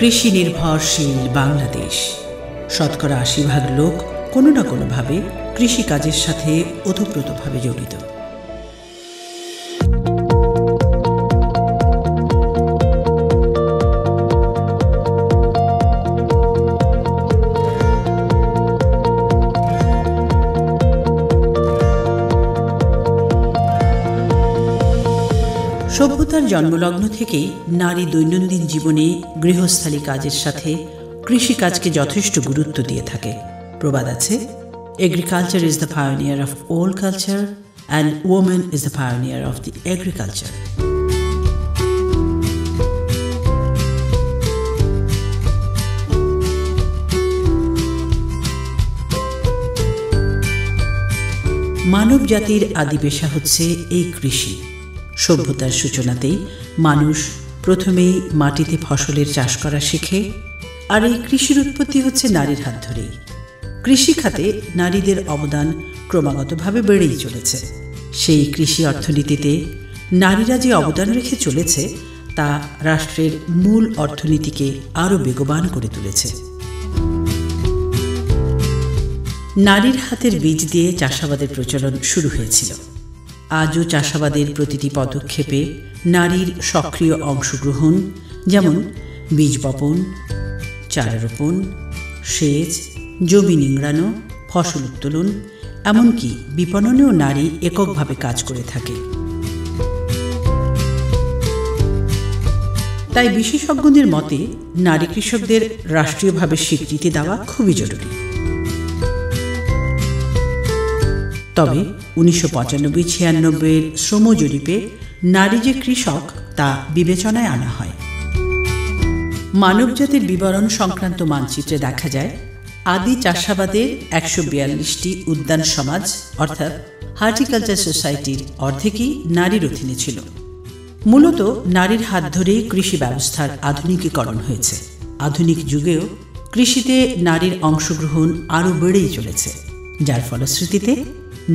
কৃষি নির্ভরশীল বাংলাদেশ। শতকরা ৮০% লোক কোনো না কোনোভাবে কৃষিকাজের সাথে ওতপ্রোতভাবে জড়িত। সভ্যতার জন্মলগ্ন থেকেই নারী দৈনন্দিন জীবনে গৃহস্থালী কাজের সাথে কৃষিকাজকে যথেষ্ট গুরুত্ব দিয়ে থাকে। প্রবাদ আছে, agriculture is the pioneer of all culture and women is the pioneer of the agriculture. মানব জাতির আদি পেশা হচ্ছে এই কৃষি। সভ্যতার সূচনাতেই মানুষ প্রথমেই মাটিতে ফসলের চাষ করা শেখে, আর এই কৃষির উৎপত্তি হচ্ছে নারীর হাত ধরেই। কৃষি খাতে নারীদের অবদান ক্রমাগতভাবে বেড়েই চলেছে। সেই কৃষি অর্থনীতিতে নারীরা যে অবদান রেখে চলেছে তা রাষ্ট্রের মূল অর্থনীতিকে আরও বেগবান করে তুলেছে। নারীর হাতের বীজ দিয়ে চাষাবাদের প্রচলন শুরু হয়েছিল। আজও চাষাবাদের প্রতিটি পদক্ষেপে নারীর সক্রিয় অংশগ্রহণ, যেমন বীজ বপন, চারা রোপণ, সেচ, জমি নিংড়ানো, ফসল উত্তোলন, এমনকি বিপণনেও নারী এককভাবে কাজ করে থাকে। তাই বিশেষজ্ঞদের মতে নারী কৃষকদের রাষ্ট্রীয়ভাবে স্বীকৃতি দেওয়া খুবই জরুরি। তবে 1995-96 শ্রম জরিপে নারী যে কৃষক তা বিবেচনায় আনা হয়। মানবজাতির বিবরণ সংক্রান্ত মানচিত্রে দেখা যায়, আদি চাষাবাদের 142টি উদ্যান সমাজ অর্থাৎ হর্টিকালচার সোসাইটির অর্ধেকই নারীর অধীনে ছিল। মূলত নারীর হাত ধরেই কৃষি ব্যবস্থার আধুনিকীকরণ হয়েছে। আধুনিক যুগেও কৃষিতে নারীর অংশগ্রহণ আরও বেড়েই চলেছে, যার ফলশ্রুতিতে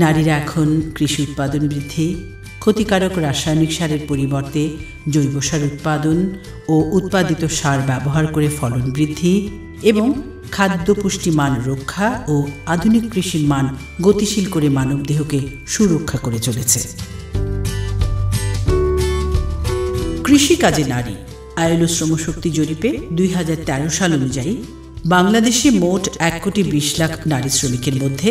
নারীরা এখন কৃষি উৎপাদন বৃদ্ধি, ক্ষতিকারক রাসায়নিক সারের পরিবর্তে জৈব সার উৎপাদন ও উৎপাদিত সার ব্যবহার করে ফলন বৃদ্ধি এবং খাদ্য পুষ্টি মান রক্ষা ও আধুনিক কৃষির মান গতিশীল করে মানবদেহকে সুরক্ষা করে চলেছে। কৃষিকাজে নারী আইএলও শ্রমশক্তি জরিপে 2013 সাল অনুযায়ী বাংলাদেশে মোট 1,20,00,000 নারী শ্রমিকের মধ্যে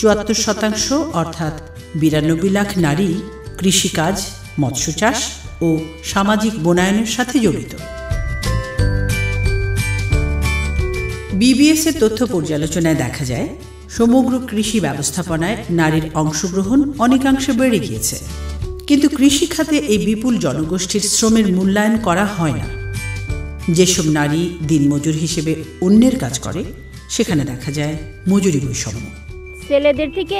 74% অর্থাৎ 92 লাখ নারী কৃষিকাজ, মৎস্য চাষ ও সামাজিক বনায়নের সাথে জড়িত। বিবিএস এর তথ্য পর্যালোচনায় দেখা যায়, সমগ্র কৃষি ব্যবস্থাপনায় নারীর অংশগ্রহণ অনেকাংশে বেড়ে গিয়েছে, কিন্তু কৃষি খাতে এই বিপুল জনগোষ্ঠীর শ্রমের মূল্যায়ন করা হয় না। যেসব নারী দিনমজুর হিসেবে অন্যের কাজ করে সেখানে দেখা যায় মজুরি বৈষম্য। ছেলেদের থেকে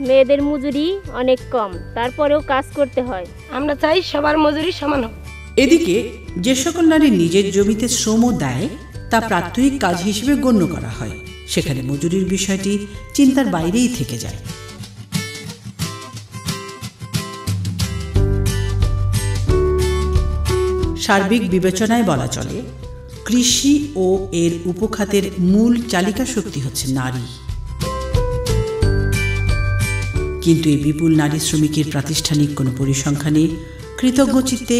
মেয়েদের মজুরি অনেক কম, তারপরেও কাজ করতে হয়। আমরা চাই সবার মজুরি সমান হোক। এদিকে যে সকল নারী নিজের জমিতে শ্রম দেয় তা প্রাত্যহিক কাজ হিসেবে গণ্য করা হয়, সেখানে মজুরির বিষয়টি চিন্তার বাইরেই থেকে যায়। সার্বিক বিবেচনায় বলা চলে, কৃষি ও এর উপখাতের মূল চালিকা শক্তি হচ্ছে নারী। কিন্তু এই বিপুল নারী শ্রমিকের প্রাতিষ্ঠানিক কোনো পরিসংখ্যানে কৃতজ্ঞচিত্তে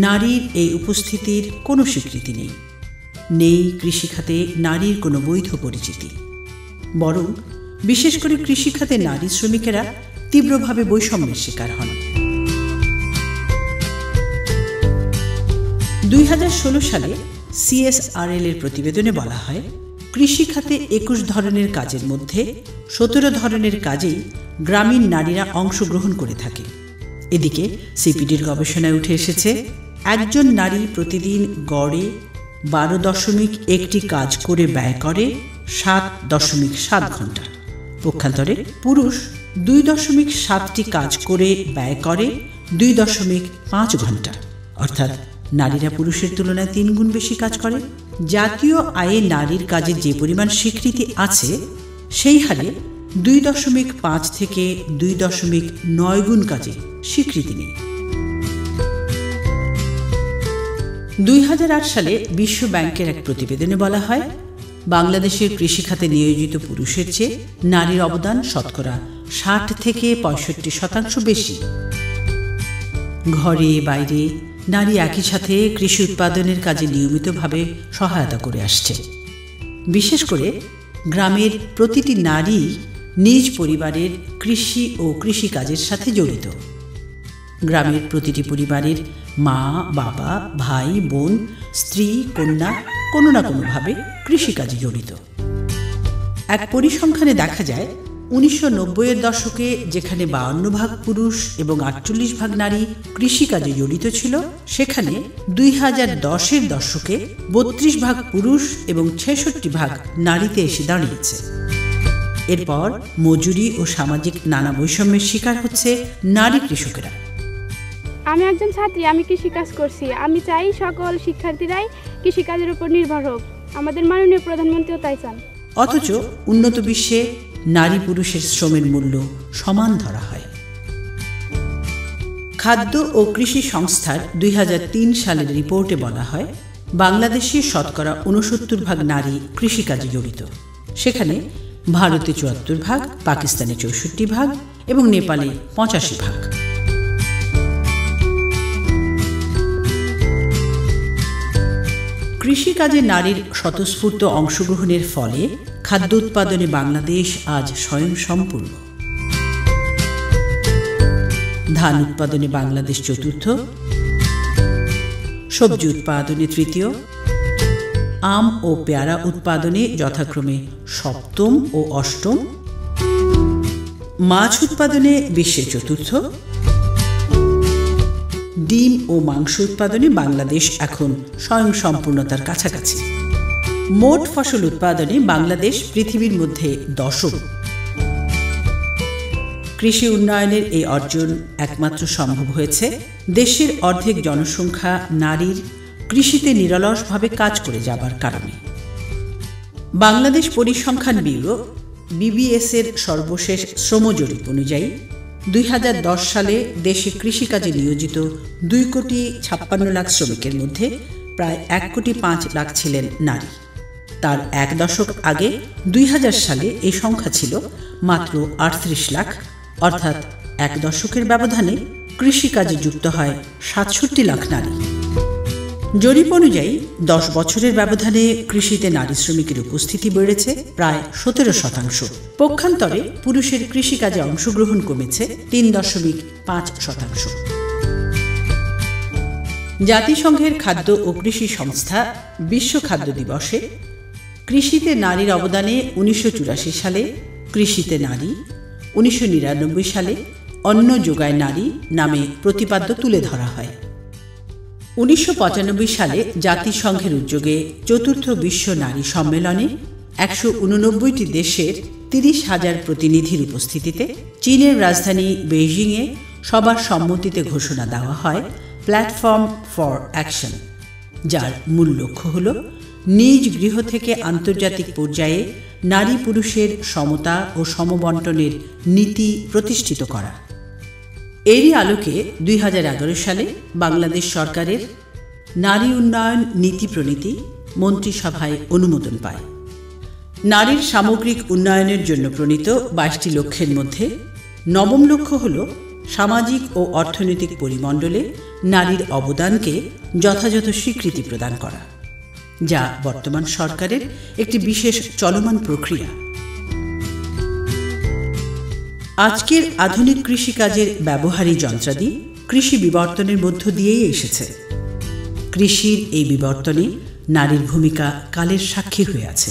নারীর এই উপস্থিতির কোনো স্বীকৃতি নেই। নেই কৃষিখাতে নারীর কোনো বৈধ পরিচিতি। বরং বিশেষ করে কৃষিখাতে নারী শ্রমিকেরা তীব্রভাবে বৈষম্যের শিকার হন। 2016 সালে CSRL এর প্রতিবেদনে বলা হয়, কৃষিখাতে 21 ধরনের কাজের মধ্যে 17 ধরনের কাজেই গ্রামীণ নারীরা অংশগ্রহণ করে থাকে। এদিকে সিপিডির গবেষণায় উঠে এসেছে, একজন নারী প্রতিদিন গড়ে 12.1টি কাজ করে ব্যয় করে 7.7 ঘন্টা। পক্ষান্তরে পুরুষ 2.7টি কাজ করে ব্যয় করে 2.5 ঘন্টা। অর্থাৎ নারীরা পুরুষের তুলনায় 3 গুণ বেশি কাজ করে। জাতীয় আয়ে নারীর কাজের যে পরিমাণ স্বীকৃতি আছে, সেই হারে 2.5 থেকে 2.9 গুণ কাজে স্বীকৃতি নেই। 2008 সালে বিশ্ব ব্যাংকের এক প্রতিবেদনে বলা হয়, বাংলাদেশের কৃষিখাতে নিয়োজিত পুরুষের চেয়ে নারীর অবদান শতকরা 60 থেকে 65% বেশি। ঘরে বাইরে নারী একই সাথে কৃষি উৎপাদনের কাজে নিয়মিতভাবে সহায়তা করে আসছে। বিশেষ করে গ্রামের প্রতিটি নারী নিজ পরিবারের কৃষি ও কৃষিকাজের সাথে জড়িত। গ্রামের প্রতিটি পরিবারের মা, বাবা, ভাই, বোন, স্ত্রী, কন্যা কোনো না কোনোভাবে কৃষিকাজে জড়িত। এক পরিসংখ্যানে দেখা যায়, 1990-এর দশকে যেখানে 52% পুরুষ এবং 48% নারী কৃষিকাজে জড়িত ছিল, সেখানে 2010-এর দশকে 32% পুরুষ এবং 66% নারীতে এসে দাঁড়িয়েছে। এরপর মজুরি ও সামাজিক নানা বৈষম্যের শিকার হচ্ছে নারী কৃষকেরা। আমি একজন ছাত্রী, আমি কৃষিকাজ করছি। আমি চাই সকল শিক্ষার্থীরাই কৃষিকাজের উপর নির্ভর হোক। আমাদের মাননীয় প্রধানমন্ত্রীও তাই চান। অথচ উন্নত বিশ্বে নারী পুরুষের শ্রমের মূল্য সমান ধরা হয়। খাদ্য ও কৃষি সংস্থার 2003 সালের রিপোর্টে বলা হয়, বাংলাদেশে শতকরা 69% নারী কৃষিকাজে জড়িত। সেখানে ভারতে 74%, পাকিস্তানে 64% এবং নেপালে 85%। কৃষিকাজে নারীর স্বতঃস্ফূর্ত অংশগ্রহণের ফলে খাদ্য উৎপাদনে বাংলাদেশ আজ স্বয়ংসম্পূর্ণ। ধান উৎপাদনে বাংলাদেশ চতুর্থ, সবজি উৎপাদনে তৃতীয়, আম ও পেয়ারা উৎপাদনে যথাক্রমে সপ্তম ও অষ্টম, মাছ উৎপাদনে বিশ্বে চতুর্থ, ডিম ও মাংস উৎপাদনে বাংলাদেশ এখন স্বয়ংসম্পূর্ণতার কাছাকাছি। মোট ফসল উৎপাদনে বাংলাদেশ পৃথিবীর মধ্যে দশম। কৃষি উন্নয়নের এই অর্জন একমাত্র সম্ভব হয়েছে দেশের অর্ধেক জনসংখ্যা নারীর কৃষিতে নিরলসভাবে কাজ করে যাবার কারণে। বাংলাদেশ পরিসংখ্যান ব্যুরো BBS এর সর্বশেষ শ্রম জরিপ অনুযায়ী 2010 সালে দেশে কৃষিকাজে নিয়োজিত 2,56,00,000 শ্রমিকের মধ্যে প্রায় 1,05,00,000 ছিলেন নারী। তার এক দশক আগে 2000 সালে এই সংখ্যা ছিল মাত্র 38 লাখ, অর্থাৎ এক দশকের ব্যবধানে কৃষিকাজে যুক্ত হয় 67 লাখ নারী। জরিপ অনুযায়ী 10 বছরের ব্যবধানে কৃষিতে নারী শ্রমিকের উপস্থিতি বেড়েছে প্রায় 17%। পক্ষান্তরে পুরুষের কৃষিকাজে অংশগ্রহণ কমেছে 3.5%। জাতিসংঘের খাদ্য ও কৃষি সংস্থা বিশ্ব খাদ্য দিবসে কৃষিতে নারীর অবদানে 1984 সালে কৃষিতে নারী, 1999 সালে অন্ন যোগায় নারী নামে প্রতিপাদ্য তুলে ধরা হয়। 1995 সালে জাতিসংঘের উদ্যোগে চতুর্থ বিশ্ব নারী সম্মেলনে 189টি দেশের 30,000 প্রতিনিধির উপস্থিতিতে চীনের রাজধানী বেইজিংয়ে সবার সম্মতিতে ঘোষণা দেওয়া হয় প্ল্যাটফর্ম ফর অ্যাকশন, যার মূল লক্ষ্য হল নিজ গৃহ থেকে আন্তর্জাতিক পর্যায়ে নারী পুরুষের সমতা ও সমবন্টনের নীতি প্রতিষ্ঠিত করা। এরই আলোকে 2011 সালে বাংলাদেশ সরকারের নারী উন্নয়ন নীতি প্রণীতি মন্ত্রিসভায় অনুমোদন পায়। নারীর সামগ্রিক উন্নয়নের জন্য প্রণীত 22টি লক্ষ্যের মধ্যে নবম লক্ষ্য হল সামাজিক ও অর্থনৈতিক পরিমণ্ডলে নারীর অবদানকে যথাযথ স্বীকৃতি প্রদান করা, যা বর্তমান সরকারের একটি বিশেষ চলমান প্রক্রিয়া। আজকের আধুনিক কৃষিকাজের ব্যবহারী যন্ত্রাদি কৃষি বিবর্তনের মধ্য দিয়েই এসেছে। কৃষির এই বিবর্তনে নারীর ভূমিকা কালের সাক্ষী হয়ে আছে।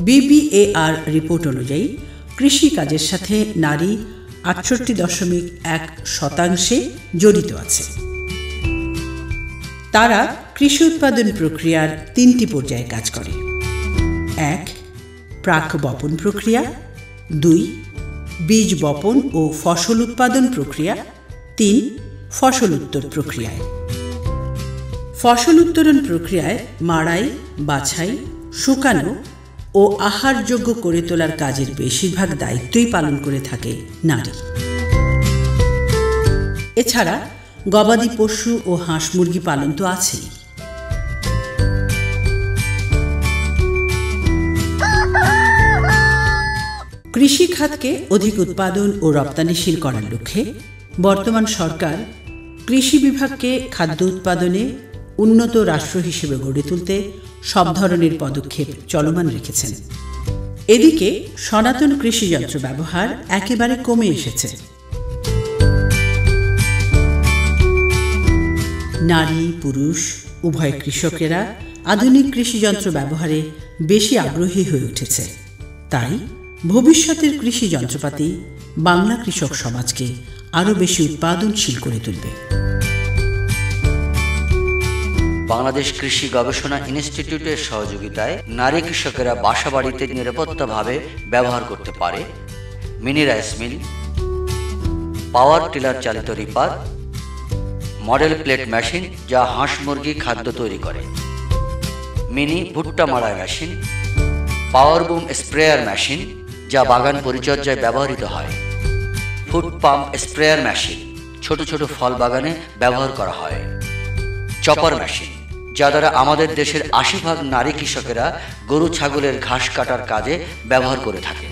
BBAR রিপোর্ট অনুযায়ী কৃষিকাজের সাথে নারী 68.1% জড়িত আছে। তারা কৃষি উৎপাদন প্রক্রিয়ার 3টি পর্যায়ে কাজ করে। 1. প্রাক বপন প্রক্রিয়া, 2. বীজ বপন ও ফসল উৎপাদন প্রক্রিয়া, 3. ফসল উত্তর প্রক্রিয়ায়। ফসল উত্তোলন প্রক্রিয়ায় মাড়াই, বাছাই, শুকানো ও আহারযোগ্য করে তোলার কাজের বেশিরভাগ দায়িত্বই পালন করে থাকে নারী। এছাড়া গবাদি পশু ও হাঁস মুরগি পালন তো আছেই। কৃষি খাতকে অধিক উৎপাদন ও রপ্তানিশীল করার লক্ষ্যে বর্তমান সরকার কৃষি বিভাগকে খাদ্য উৎপাদনে উন্নত রাষ্ট্র হিসেবে গড়ে তুলতে সব ধরনের পদক্ষেপ চলমান রেখেছেন। এদিকে সনাতন কৃষি যন্ত্র ব্যবহার একেবারে কমে এসেছে। নারী পুরুষ উভয় কৃষকেরা আধুনিক কৃষি যন্ত্র ব্যবহারে বেশি আগ্রহী হয়ে উঠেছে। তাই ভবিষ্যতের কৃষি যন্ত্রপাতি বাংলা কৃষক সমাজকে আরও বেশি উৎপাদনশীল করে তুলবে। বাংলাদেশ কৃষি গবেষণা ইনস্টিটিউটের সহযোগিতায় নারী কৃষকেরা বাসাবাড়িতে নিরাপত্তাভাবে ব্যবহার করতে পারে mini rice mill, power tiller চালিত রিপার, মডেল প্লেট মেশিন যা হাঁস মুরগি খাদ্য তৈরি করে, মিনি ভুট্টা মাড়াই machine, power boom sprayer machine যা বাগান পরিচর্যায় ব্যবহৃত হয়, ফুড পাম্প স্প্রেয়ার মেশিন ছোট ছোট ফল বাগানে ব্যবহার করা হয়, চপার মেশিন যা দ্বারা আমাদের দেশের ৮০% নারী কৃষকেরা গরু ছাগলের ঘাস কাটার কাজে ব্যবহার করে থাকে।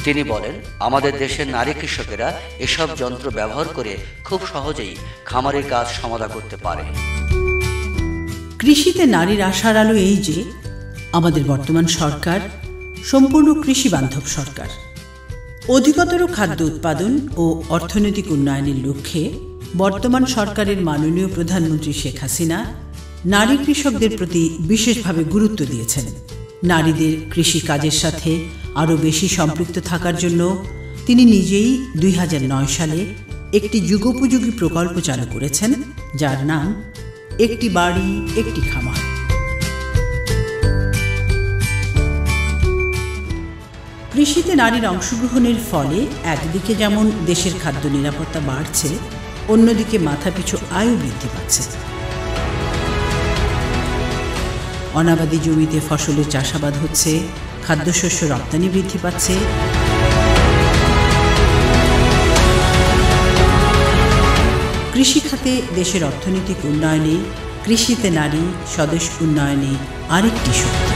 তিনি বলেন, আমাদের দেশের নারী কৃষকেরা এসব যন্ত্র ব্যবহার করে খুব সহজেই খামারের কাজ সমাধা করতে পারে। কৃষিতে নারীর আশার আলো এই যে আমাদের বর্তমান সরকার সম্পূর্ণ কৃষি বান্ধব সরকার। অধিকতর খাদ্য উৎপাদন ও অর্থনৈতিক উন্নয়নের লক্ষ্যে বর্তমান সরকারের মাননীয় প্রধানমন্ত্রী শেখ হাসিনা নারী কৃষকদের প্রতি বিশেষভাবে গুরুত্ব দিয়েছেন। নারীদের কৃষি কাজের সাথে আরও বেশি সম্পৃক্ত থাকার জন্য তিনি নিজেই ২০০৯ সালে একটি যুগোপযোগী প্রকল্প চালু করেছেন, যার নাম একটি বাড়ি একটি খামার। কৃষিতে নারীর অংশগ্রহণের ফলে একদিকে যেমন দেশের খাদ্য নিরাপত্তা বাড়ছে, অন্যদিকে মাথাপিছু আয়ও বৃদ্ধি পাচ্ছে। অনাবাদি জমিতে ফসলের চাষাবাদ হচ্ছে, খাদ্যশস্য রপ্তানি বৃদ্ধি পাচ্ছে। কৃষি খাতে দেশের অর্থনৈতিক উন্নয়নে কৃষিতে নারী স্বদেশ উন্নয়নে আরেকটি শক্তি।